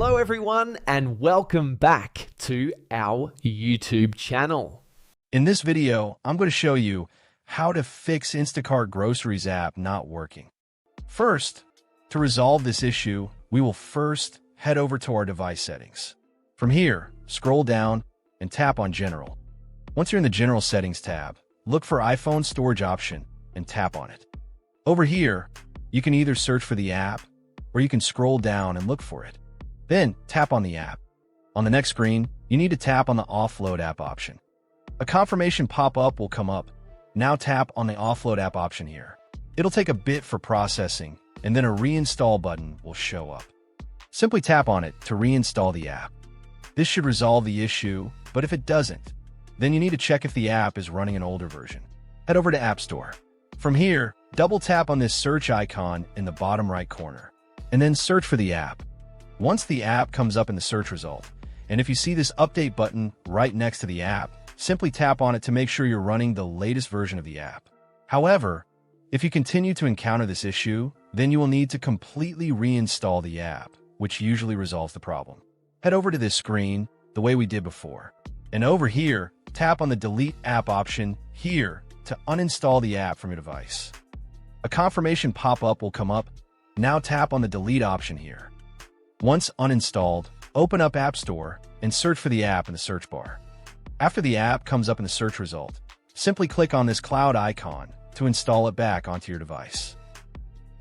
Hello everyone and welcome back to our YouTube channel. In this video, I'm going to show you how to fix Instacart Groceries app not working. First, to resolve this issue, we will first head over to our device settings. From here, scroll down and tap on General. Once you're in the General Settings tab, look for iPhone Storage option and tap on it. Over here, you can either search for the app or you can scroll down and look for it. Then tap on the app. On the next screen, you need to tap on the Offload app option. A confirmation pop-up will come up. Now tap on the Offload app option here. It'll take a bit for processing, and then a reinstall button will show up. Simply tap on it to reinstall the app. This should resolve the issue, but if it doesn't, then you need to check if the app is running an older version. Head over to App Store. From here, double tap on this search icon in the bottom right corner, and then search for the app. Once the app comes up in the search result, and if you see this update button right next to the app, simply tap on it to make sure you're running the latest version of the app. However, if you continue to encounter this issue, then you will need to completely reinstall the app, which usually resolves the problem. Head over to this screen the way we did before, and over here, tap on the Delete App option here to uninstall the app from your device. A confirmation pop-up will come up. Now tap on the Delete option here. Once uninstalled, open up App Store and search for the app in the search bar. After the app comes up in the search result, simply click on this cloud icon to install it back onto your device.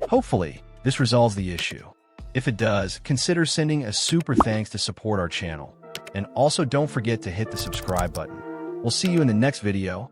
Hopefully, this resolves the issue. If it does, consider sending a super thanks to support our channel. And also don't forget to hit the subscribe button. We'll see you in the next video.